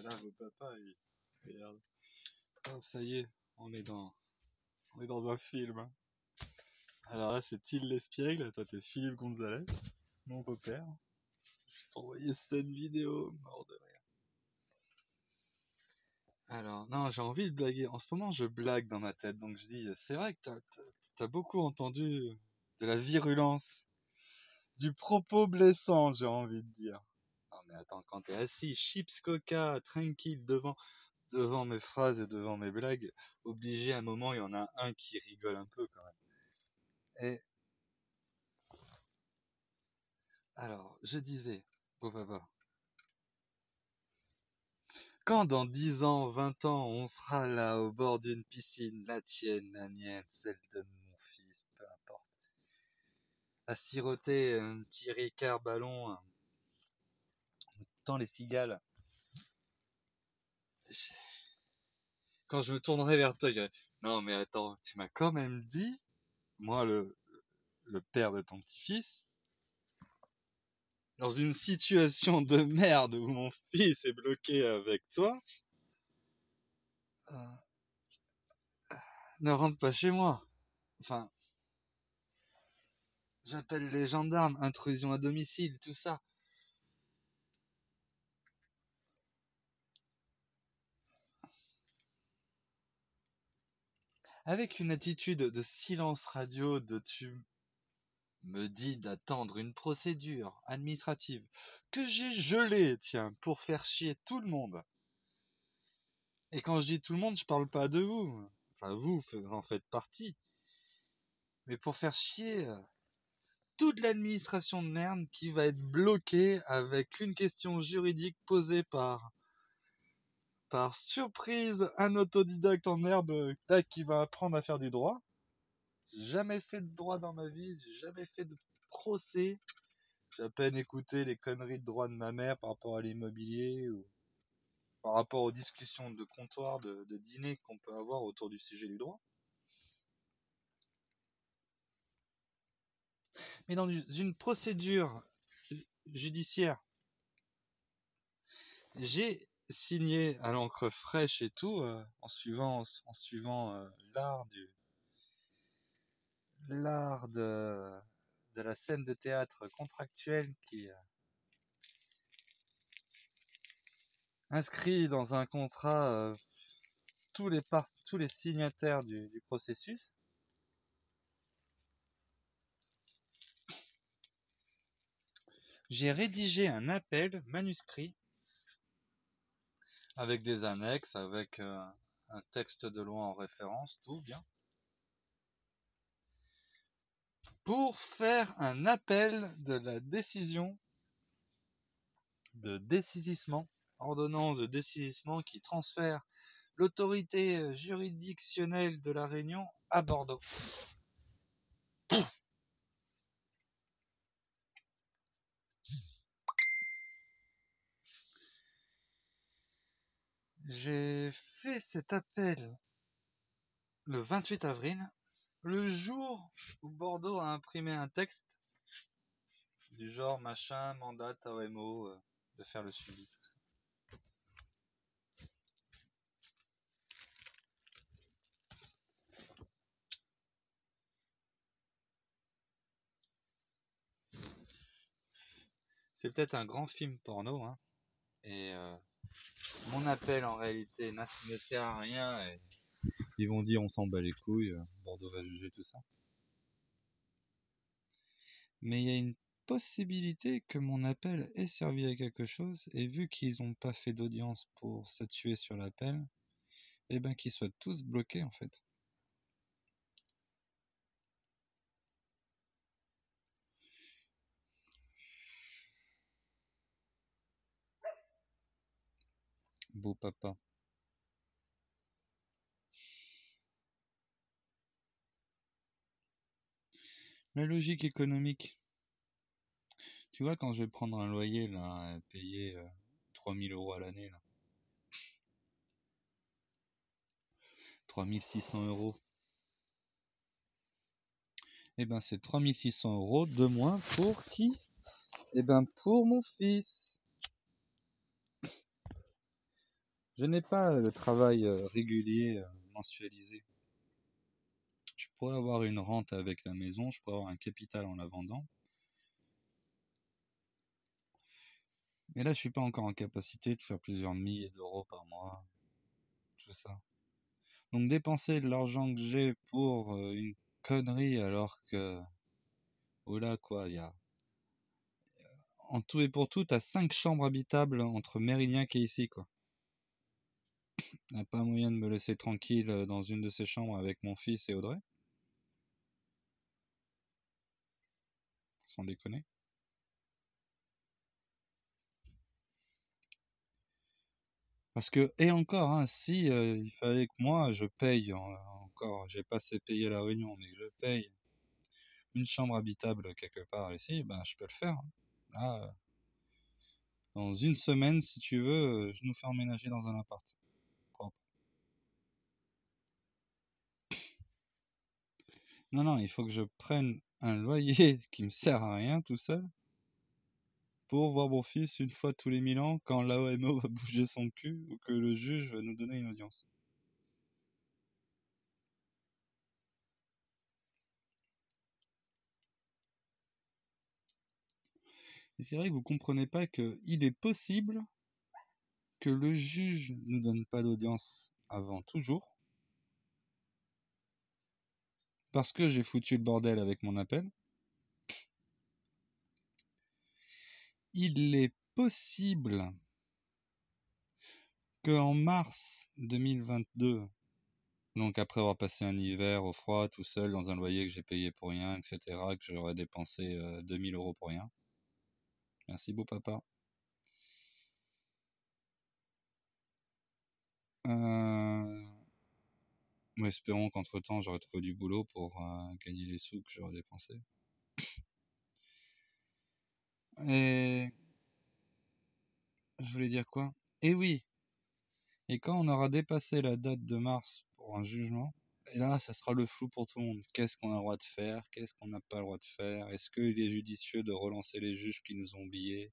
Là, vos papas, regarde. Oh, ça y est, on est dans un film, hein. Alors là, c'est Till l'Espiègle, toi t'es Philippe Gonzalez, mon beau-père. Je vais t'envoyer cette vidéo, mort de rire. Alors, non, j'ai envie de blaguer. En ce moment, je blague dans ma tête, donc je dis, c'est vrai que t'as beaucoup entendu de la virulence, du propos blessant, j'ai envie de dire. Non mais attends, quand t'es assis, chips coca, tranquille, devant mes phrases et devant mes blagues, obligé à un moment, il y en a un qui rigole un peu quand même. Et alors, je disais, beau papa, quand dans 10 ans, 20 ans, on sera là au bord d'une piscine, la tienne, la mienne, celle de mon fils, peu importe, à siroter un petit Ricard ballon, tant les cigales, quand je me tournerai vers toi, je dirai, non mais attends, tu m'as quand même dit, moi le père de ton petit-fils, dans une situation de merde où mon fils est bloqué avec toi, euh, ne rentre pas chez moi. Enfin, j'appelle les gendarmes, intrusion à domicile, tout ça. Avec une attitude de silence radio, de tu me dis d'attendre une procédure administrative que j'ai gelée, tiens, pour faire chier tout le monde. Et quand je dis tout le monde, je parle pas de vous. Enfin, vous en faites partie. Mais pour faire chier toute l'administration de merde qui va être bloquée avec une question juridique posée par surprise un autodidacte en herbe qui va apprendre à faire du droit. J'ai jamais fait de droit dans ma vie, j'ai jamais fait de procès. J'ai à peine écouté les conneries de droit de ma mère par rapport à l'immobilier ou par rapport aux discussions de comptoir, de dîner qu'on peut avoir autour du sujet du droit. Mais dans une procédure judiciaire, j'ai signé à l'encre fraîche et tout, en suivant l'art de la scène de théâtre contractuelle qui inscrit dans un contrat tous les signataires du processus. J'ai rédigé un appel manuscrit avec des annexes, avec un texte de loi en référence, tout bien, pour faire un appel de la décision de dessaisissement, ordonnance de dessaisissement qui transfère l'autorité juridictionnelle de la Réunion à Bordeaux. J'ai fait cet appel le 28 avril, le jour où Bordeaux a imprimé un texte du genre machin, mandat OMO, de faire le suivi. C'est peut-être un grand film porno, hein, et mon appel en réalité ne sert à rien, et ils vont dire on s'en bat les couilles, Bordeaux va juger tout ça. Mais il y a une possibilité que mon appel ait servi à quelque chose, et vu qu'ils n'ont pas fait d'audience pour se tuer sur l'appel, eh ben qu'ils soient tous bloqués en fait. Beau papa. La logique économique. Tu vois, quand je vais prendre un loyer, là, payer 3000 € à l'année, là. 3600 €. Eh ben, c'est 3600 € de moins pour qui? Eh ben, pour mon fils. Je n'ai pas le travail régulier, mensualisé. Je pourrais avoir une rente avec la maison, je pourrais avoir un capital en la vendant. Mais là, je suis pas encore en capacité de faire plusieurs milliers d'euros par mois, tout ça. Donc dépenser de l'argent que j'ai pour une connerie alors que... Oh là quoi, il y a... En tout et pour tout, t'as 5 chambres habitables entre Mérignac et ici, quoi. Y a pas moyen de me laisser tranquille dans une de ces chambres avec mon fils et Audrey? Sans déconner. Parce que, et encore, hein, si il fallait que moi je paye, encore, j'ai pas assez payé la Réunion, mais que je paye une chambre habitable quelque part ici, ben je peux le faire, hein. Là, dans une semaine, si tu veux, je nous fais emménager dans un appart propre. Non, non, il faut que je prenne un loyer qui me sert à rien tout seul pour voir mon fils une fois tous les 1000 ans quand l'AOMO va bouger son cul ou que le juge va nous donner une audience. Et c'est vrai que vous comprenez pas que il est possible que le juge nous donne pas d'audience avant toujours parce que j'ai foutu le bordel avec mon appel. Il est possible qu'en mars 2022, donc après avoir passé un hiver au froid, tout seul, dans un loyer que j'ai payé pour rien, etc., que j'aurais dépensé 2000 euros pour rien. Merci beau papa. Euh... Espérons qu'entre-temps j'aurai trouvé du boulot pour gagner les sous que j'aurais dépensés. Et je voulais dire quoi? Eh oui, et quand on aura dépassé la date de mars pour un jugement, et là, ça sera le flou pour tout le monde. Qu'est-ce qu'on a le droit de faire? Qu'est-ce qu'on n'a pas le droit de faire? Est-ce qu'il est judicieux de relancer les juges qui nous ont oubliés?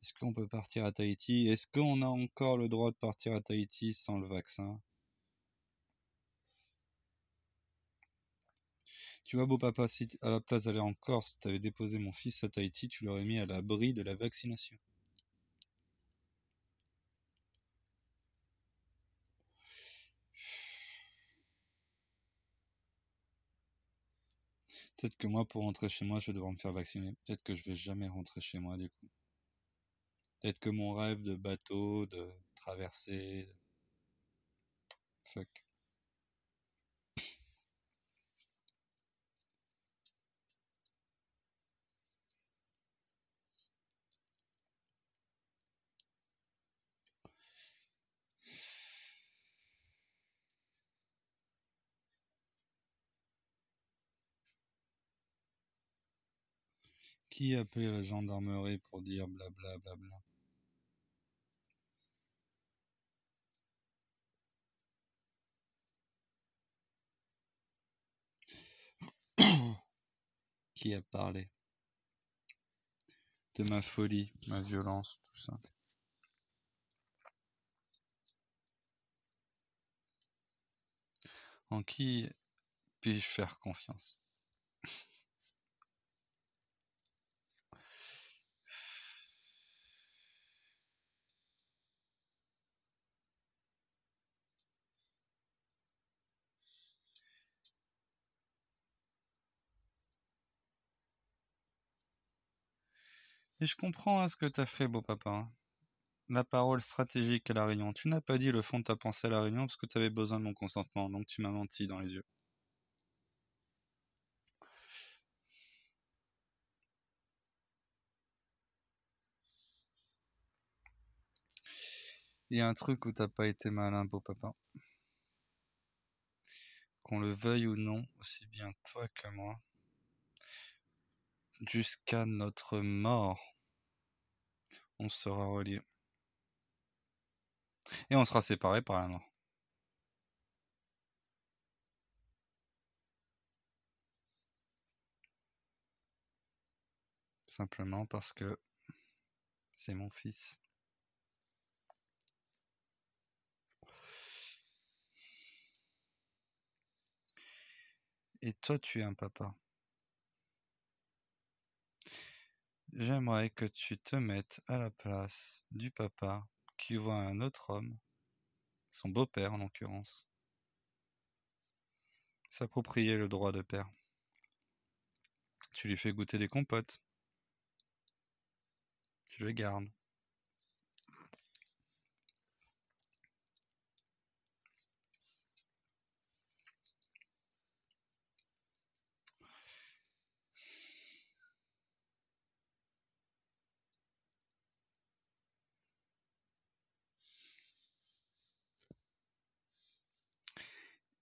Est-ce qu'on peut partir à Tahiti? Est-ce qu'on a encore le droit de partir à Tahiti sans le vaccin? Tu vois, beau papa, si à la place d'aller en Corse, tu avais déposé mon fils à Tahiti, tu l'aurais mis à l'abri de la vaccination. Peut-être que moi, pour rentrer chez moi, je vais devoir me faire vacciner. Peut-être que je vais jamais rentrer chez moi, du coup. Peut-être que mon rêve de bateau, de traversée... Fuck. Qui a appelé la gendarmerie pour dire blabla blabla? Qui a parlé de ma folie, ma violence, tout ça? En qui puis-je faire confiance? Et je comprends hein, ce que t'as fait, beau papa, hein. La parole stratégique à la réunion. Tu n'as pas dit le fond de ta pensée à la réunion parce que tu avais besoin de mon consentement, donc tu m'as menti dans les yeux. Il y a un truc où t'as pas été malin, beau papa. Qu'on le veuille ou non, aussi bien toi que moi, jusqu'à notre mort, on sera reliés. Et on sera séparés par la mort. Simplement parce que c'est mon fils. Et toi, tu es un papa. J'aimerais que tu te mettes à la place du papa qui voit un autre homme, son beau-père en l'occurrence, s'approprier le droit de père. Tu lui fais goûter des compotes. Tu le gardes.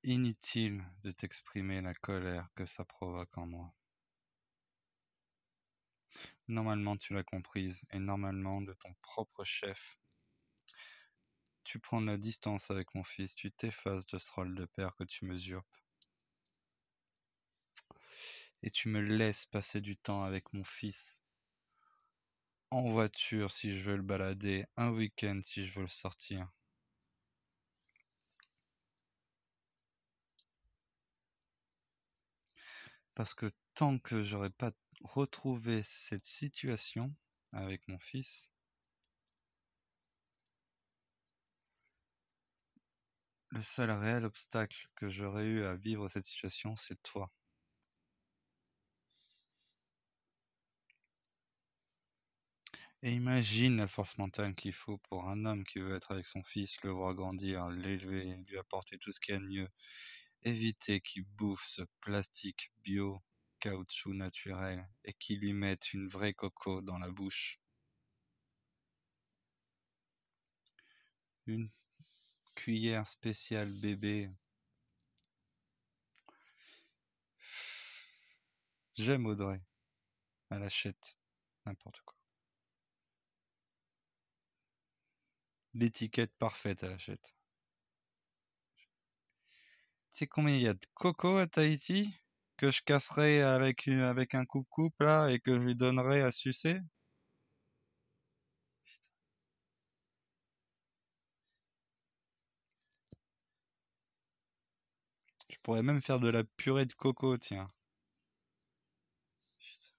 Inutile de t'exprimer la colère que ça provoque en moi. Normalement, tu l'as comprise, et normalement, de ton propre chef, tu prends de la distance avec mon fils, tu t'effaces de ce rôle de père que tu m'usurpes. Et tu me laisses passer du temps avec mon fils. En voiture si je veux le balader, un week-end si je veux le sortir. Parce que tant que j'aurais pas retrouvé cette situation avec mon fils, le seul réel obstacle que j'aurais eu à vivre cette situation, c'est toi. Et imagine la force mentale qu'il faut pour un homme qui veut être avec son fils, le voir grandir, l'élever, lui apporter tout ce qu'il y a de mieux, éviter qu'il bouffe ce plastique bio, caoutchouc naturel, et qu'il lui mette une vraie coco dans la bouche. Une cuillère spéciale bébé. J'aime Audrey. Elle achète n'importe quoi. L'étiquette parfaite, elle achète. Tu sais combien il y a de coco à Tahiti que je casserai avec un coupe-coupe là et que je lui donnerai à sucer? Je pourrais même faire de la purée de coco, tiens. Putain.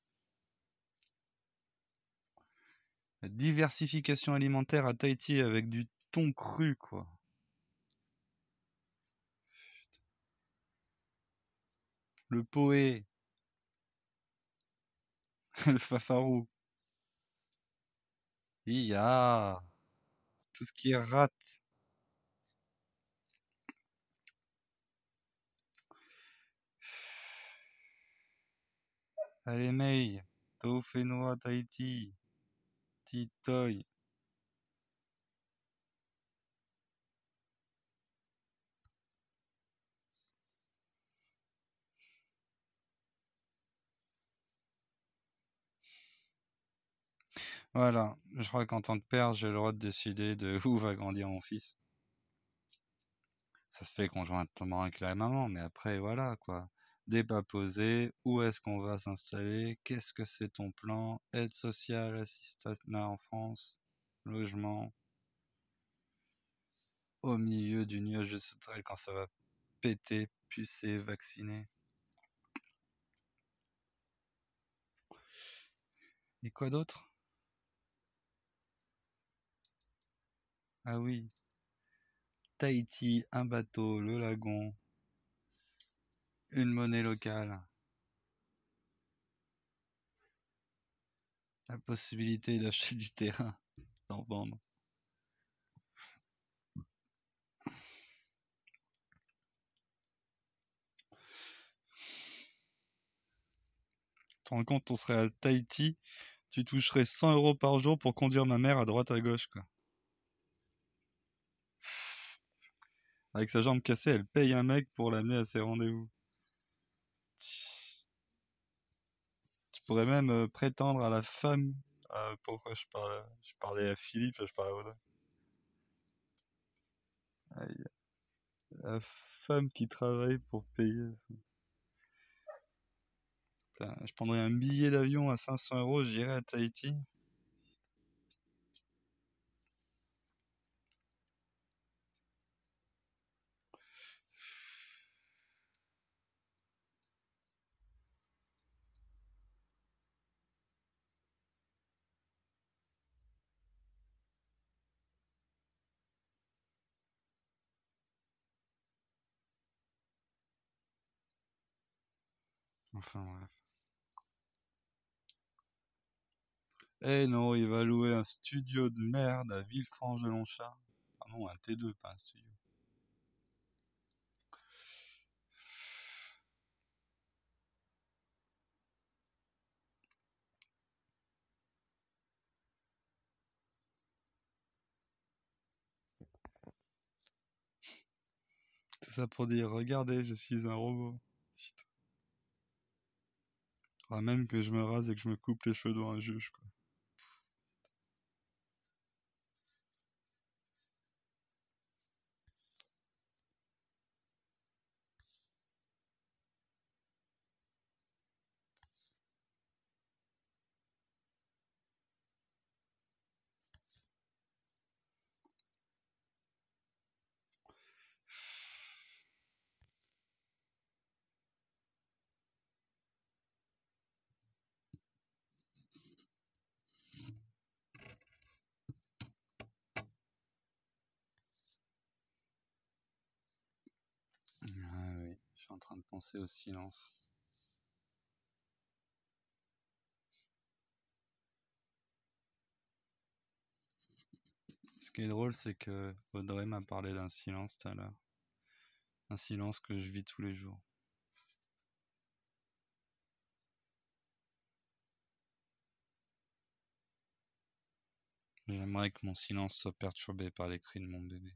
La diversification alimentaire à Tahiti avec du thon cru, quoi. Le poé, le fafarou. Iya, tout ce qui rate. Allez, Mei, Toufenoa Tahiti, Titoy. Voilà, je crois qu'en tant que père, j'ai le droit de décider de où va grandir mon fils. Ça se fait conjointement avec la maman, mais après, voilà, quoi. Débat posé, où est-ce qu'on va s'installer? Qu'est-ce que c'est ton plan? Aide sociale, assistanat en France, logement, au milieu du nuage de sauterelle quand ça va péter, pucer, vacciner. Et quoi d'autre? Ah oui, Tahiti, un bateau, le lagon, une monnaie locale, la possibilité d'acheter du terrain, d'en vendre. Tu te rends compte, on serait à Tahiti, tu toucherais 100 € par jour pour conduire ma mère à droite à gauche, quoi. Avec sa jambe cassée, elle paye un mec pour l'amener à ses rendez-vous. Tu pourrais même prétendre à la femme. Pourquoi je parlais à Philippe, je parlais à Audrey. Aïe, la femme qui travaille pour payer ça. Putain, je prendrais un billet d'avion à 500 €, j'irais à Tahiti. Enfin bref. Eh non, il va louer un studio de merde à Villefranche-de-Longchamp. Ah non, un T2, pas un studio. Tout ça pour dire, regardez, je suis un robot. Putain. Faudra même que je me rase et que je me coupe les cheveux devant un juge, quoi. Ah oui, je suis en train de penser au silence. Ce qui est drôle, c'est que Audrey m'a parlé d'un silence tout à l'heure. Un silence que je vis tous les jours. J'aimerais que mon silence soit perturbé par les cris de mon bébé.